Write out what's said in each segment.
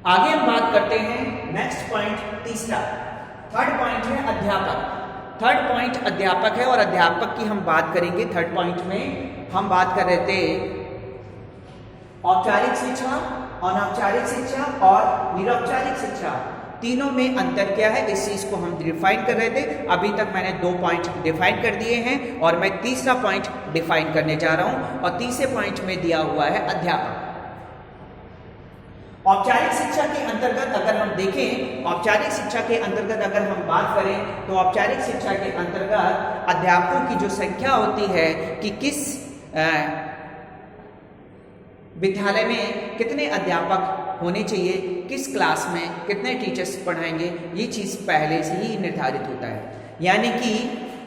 आगे हम बात करते हैं नेक्स्ट पॉइंट, तीसरा। थर्ड पॉइंट है अध्यापक। थर्ड पॉइंट अध्यापक है और अध्यापक की हम बात करेंगे। थर्ड पॉइंट में हम बात कर रहे थे औपचारिक शिक्षा, अनौपचारिक शिक्षा और निरौपचारिक शिक्षा, तीनों में अंतर क्या है, इस चीज को हम डिफाइन कर रहे थे। अभी तक मैंने 2 पॉइंट डिफाइन कर दिए हैं और मैं तीसरा पॉइंट डिफाइन करने जा रहा हूं और तीसरे पॉइंट में दिया हुआ है अध्यापक। औपचारिक शिक्षा के अंतर्गत अगर हम देखें, औपचारिक शिक्षा के अंतर्गत अगर हम बात करें तो औपचारिक शिक्षा के अंतर्गत अध्यापकों की जो संख्या होती है कि किस विद्यालय में कितने अध्यापक होने चाहिए, किस क्लास में कितने टीचर्स पढ़ाएंगे, ये चीज़ पहले से ही निर्धारित होता है। यानी कि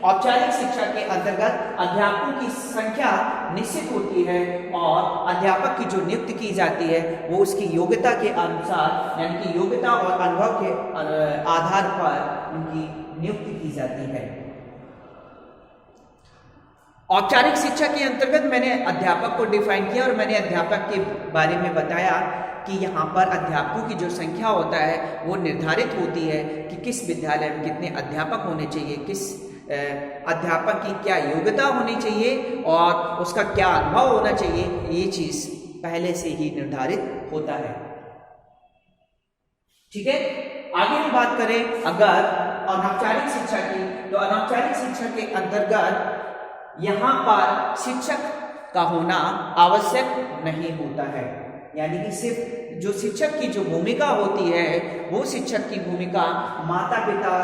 औपचारिक शिक्षा के अंतर्गत अध्यापकों की संख्या निश्चित होती है और अध्यापक की जो नियुक्ति की जाती है वो उसकी योग्यता के अनुसार, यानी कि योग्यता और अनुभव के आधार पर उनकी नियुक्ति की जाती है। औपचारिक शिक्षा के अंतर्गत मैंने अध्यापक को डिफाइन किया और मैंने अध्यापक के बारे में बताया कि यहाँ पर अध्यापकों की जो संख्या होता है वो निर्धारित होती है कि किस विद्यालय में कितने अध्यापक होने चाहिए, किस अध्यापक की क्या योग्यता होनी चाहिए और उसका क्या अनुभव होना चाहिए, ये चीज पहले से ही निर्धारित होता है। ठीक है, आगे हम बात करें अगर अनौपचारिक शिक्षा की, तो अनौपचारिक शिक्षा के अंतर्गत यहां पर शिक्षक का होना आवश्यक नहीं होता है। यानी कि सिर्फ जो शिक्षक की जो भूमिका होती है वो शिक्षक की भूमिका माता पिता,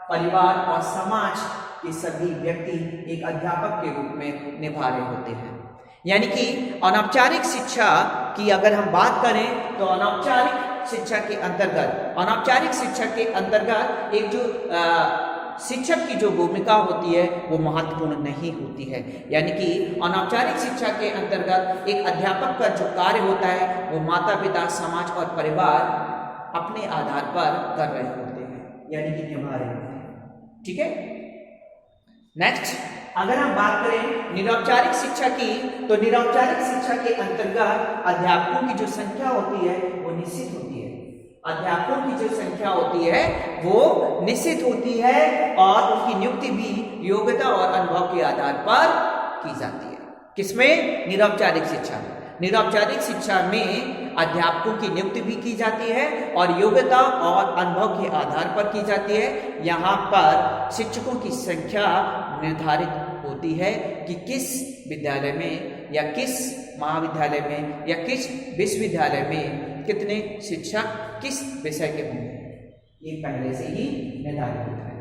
परिवार और समाज के सभी व्यक्ति एक अध्यापक के रूप में निभा रहे होते हैं। यानी कि अनौपचारिक शिक्षा की अगर हम बात करें तो अनौपचारिक शिक्षा के अंतर्गत, अनौपचारिक शिक्षा के अंतर्गत एक जो शिक्षक की जो भूमिका होती है वो महत्वपूर्ण नहीं होती है। यानी कि अनौपचारिक शिक्षा के अंतर्गत एक अध्यापक का जो कार्य होता है वो माता पिता, समाज और परिवार अपने आधार पर कर रहे होते हैं, यानी कि निभा रहे होते हैं। ठीक है, नेक्स्ट अगर हम बात करें निरौपचारिक शिक्षा की, तो निरौपचारिक शिक्षा के अंतर्गत अध्यापकों की जो संख्या होती है वो निश्चित होती है। अध्यापकों की जो संख्या होती है वो निश्चित होती है और उनकी नियुक्ति भी योग्यता और अनुभव के आधार पर की जाती है। किसमें? निरौपचारिक शिक्षा में। निरौपचारिक शिक्षा में अध्यापकों की नियुक्ति भी की जाती है और योग्यता और अनुभव के आधार पर की जाती है। यहाँ पर शिक्षकों की संख्या निर्धारित होती है कि किस विद्यालय में या किस महाविद्यालय में या किस विश्वविद्यालय में कितने शिक्षक किस विषय के होंगे, ये पहले से ही निर्धारित होता है।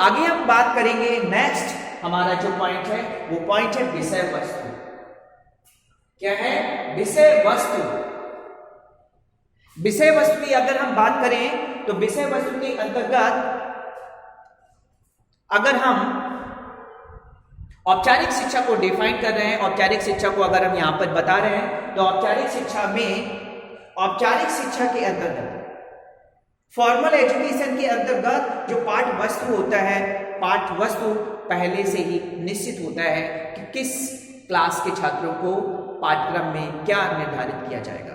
आगे हम बात करेंगे। नेक्स्ट हमारा जो पॉइंट है वो पॉइंट है विषय वस्तु। क्या है? विषय वस्तु। विषय वस्तु की अगर हम बात करें तो विषय वस्तु के अंतर्गत अगर हम औपचारिक शिक्षा को डिफाइन कर रहे हैं, औपचारिक शिक्षा को अगर हम यहां पर बता रहे हैं तो औपचारिक शिक्षा में, औपचारिक शिक्षा के अंतर्गत फॉर्मल एजुकेशन के अंतर्गत जो पाठ वस्तु होता है, पाठ वस्तु पहले से ही निश्चित होता है कि किस क्लास के छात्रों को पाठ्यक्रम में क्या निर्धारित किया जाएगा,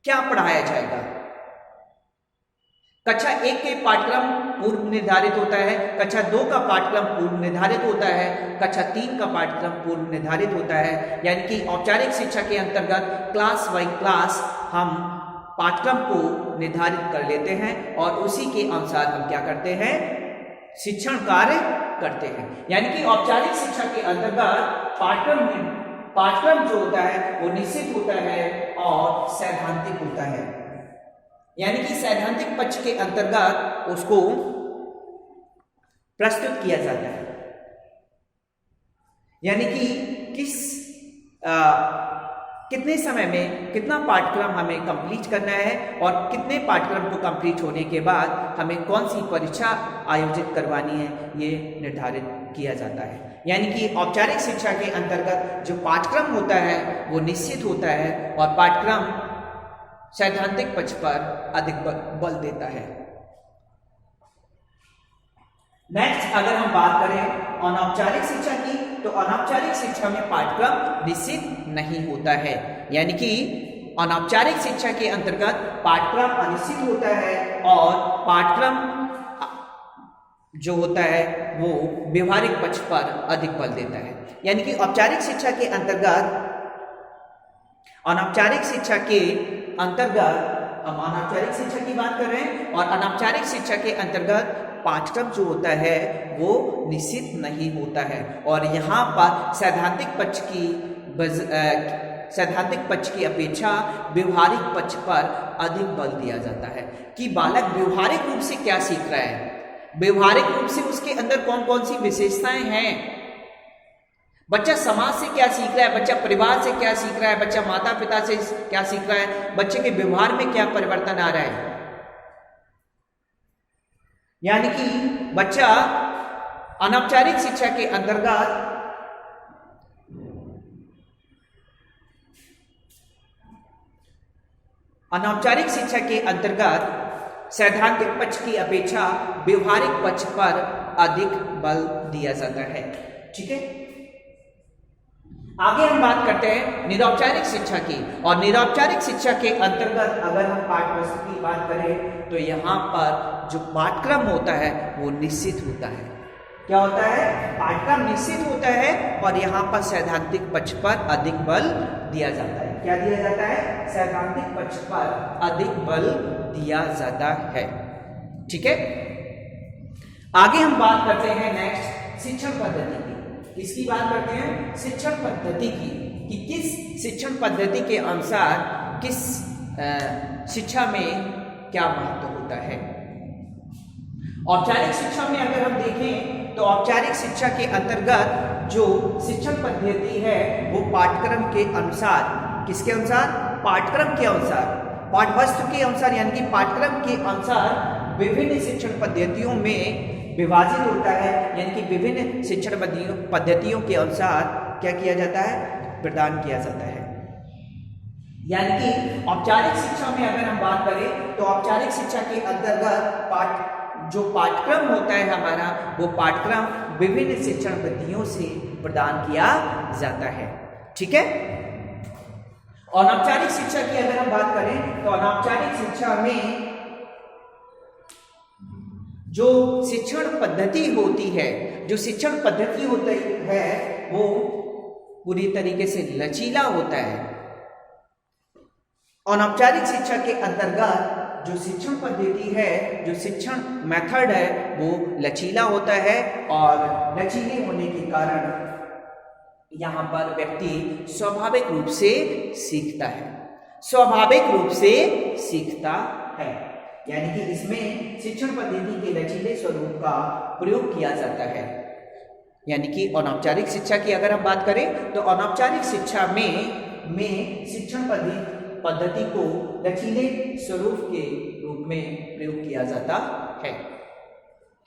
क्या पढ़ाया जाएगा। कक्षा 1 के पाठ्यक्रम पूर्व निर्धारित होता है, कक्षा 2 का पाठ्यक्रम पूर्व निर्धारित होता है, कक्षा 3 का पाठ्यक्रम पूर्व निर्धारित होता है। यानी कि औपचारिक शिक्षा के अंतर्गत क्लास बाई क्लास हम पाठ्यक्रम को निर्धारित कर लेते हैं और उसी के अनुसार हम क्या करते हैं? शिक्षण कार्य करते हैं। यानी कि औपचारिक शिक्षा के अंतर्गत पाठ्यक्रम जो होता है वो निश्चित होता है और सैद्धांतिक होता है। यानी कि सैद्धांतिक पक्ष के अंतर्गत उसको प्रस्तुत किया जाता है। यानी कि कितने समय में कितना पाठ्यक्रम हमें कंप्लीट करना है और कितने पाठ्यक्रम को कंप्लीट होने के बाद हमें कौन सी परीक्षा आयोजित करवानी है, ये निर्धारित किया जाता है। यानी कि औपचारिक शिक्षा के अंतर्गत जो पाठ्यक्रम होता है वो निश्चित होता है और पाठ्यक्रम सैद्धांतिक पक्ष पर अधिक बल देता है। नेक्स्ट अगर हम बात करें अनौपचारिक शिक्षा की, तो अनौपचारिक शिक्षा में पाठ्यक्रम निश्चित नहीं होता है। यानी कि अनौपचारिक शिक्षा के अंतर्गत पाठ्यक्रम अनिश्चित होता है और पाठ्यक्रम जो होता है वो व्यवहारिक पक्ष पर अधिक बल देता है। यानी कि औपचारिक शिक्षा के अंतर्गत अनौपचारिक शिक्षा के अंतर्गत, हम अनौपचारिक शिक्षा की बात कर रहे हैं, और अनौपचारिक शिक्षा के अंतर्गत पाठ्यक्रम जो होता है वो निश्चित नहीं होता है और यहाँ पर सैद्धांतिक पक्ष की अपेक्षा व्यवहारिक पक्ष पर अधिक बल दिया जाता है कि बालक व्यवहारिक रूप से क्या सीख रहा है, व्यवहारिक रूप से उसके अंदर कौन कौन सी विशेषताएं हैं, बच्चा समाज से क्या सीख रहा है, बच्चा परिवार से क्या सीख रहा है, बच्चा माता पिता से क्या सीख रहा है, बच्चे के व्यवहार में क्या परिवर्तन आ रहा है। यानी कि बच्चा अनौपचारिक शिक्षा के अंतर्गत सैद्धांतिक पक्ष की अपेक्षा व्यवहारिक पक्ष पर अधिक बल दिया जाता है। ठीक है, आगे हम बात करते हैं निरौपचारिक शिक्षा की, और निरौपचारिक शिक्षा के अंतर्गत अगर हम पाठ्यपुस्तक की बात करें तो यहाँ पर जो पाठ्यक्रम होता है वो निश्चित होता है। क्या होता है? पाठ्यक्रम निश्चित होता है और यहाँ पर सैद्धांतिक पक्ष पर अधिक बल दिया जाता है। क्या दिया जाता है? सैद्धांतिक पक्ष पर अधिक बल दिया जाता है। ठीक है, आगे हम बात करते हैं नेक्स्ट शिक्षण पद्धति की। किसकी बात करते हैं? शिक्षण पद्धति की, कि किस शिक्षण पद्धति के अनुसार किस शिक्षा में क्या महत्व होता है। औपचारिक शिक्षा में अगर हम देखें तो औपचारिक शिक्षा के अंतर्गत जो शिक्षण पद्धति है वो पाठ्यक्रम के अनुसार, किसके अनुसार? पाठ्यक्रम के अनुसार, पाठ्यवस्तु के अनुसार, यानी कि पाठ्यक्रम के अनुसार विभिन्न शिक्षण पद्धतियों में विभाजित होता है। यानी कि विभिन्न शिक्षण पद्धतियों के अनुसार क्या किया जाता है? प्रदान किया जाता है। यानी कि औपचारिक शिक्षा में अगर हम बात करें तो औपचारिक शिक्षा के अंतर्गत जो पाठ्यक्रम होता है हमारा, वो पाठ्यक्रम विभिन्न शिक्षण पद्धतियों से प्रदान किया जाता है। ठीक है, अनौपचारिक शिक्षा की अगर हम बात करें तो अनौपचारिक शिक्षा में जो शिक्षण पद्धति होती है, जो शिक्षण पद्धति होती है वो पूरी तरीके से लचीला होता है। अनौपचारिक शिक्षा के अंतर्गत जो शिक्षण पद्धति है, जो शिक्षण मेथड है वो लचीला होता है और लचीले होने के कारण यहाँ पर व्यक्ति स्वाभाविक रूप से सीखता है, स्वाभाविक रूप से सीखता है। यानी कि इसमें शिक्षण पद्धति के लचीले स्वरूप का प्रयोग किया जाता है। यानी कि अनौपचारिक शिक्षा की अगर हम बात करें तो अनौपचारिक शिक्षा में शिक्षण पद्धति को लचीले स्वरूप के रूप में प्रयोग किया जाता है।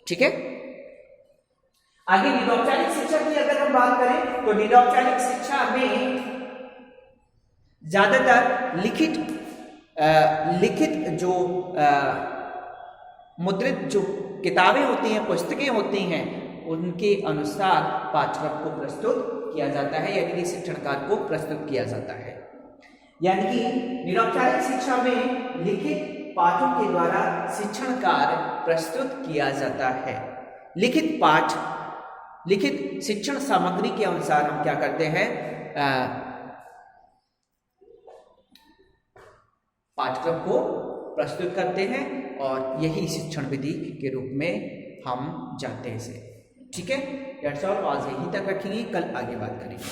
ठीक है, आगे निरौपचारिक शिक्षा की अगर हम बात करें तो निरौपचारिक शिक्षा में ज्यादातर लिखित जो मुद्रित जो किताबें होती हैं, पुस्तकें होती हैं, उनके अनुसार पाठ्यक्रम को प्रस्तुत किया जाता है, यानी कि शिक्षण कार्य को प्रस्तुत किया जाता है। यानी कि निरौपचारिक शिक्षा में लिखित पाठों के द्वारा शिक्षण कार्य प्रस्तुत किया जाता है। लिखित शिक्षण सामग्री के अनुसार हम क्या करते हैं? पाठ्यक्रम को प्रस्तुत करते हैं और यही शिक्षण विधि के रूप में हम जानते हैं इसे। ठीक है, दैट्स ऑल। आज यहीं तक रखेंगे, कल आगे बात करेंगे।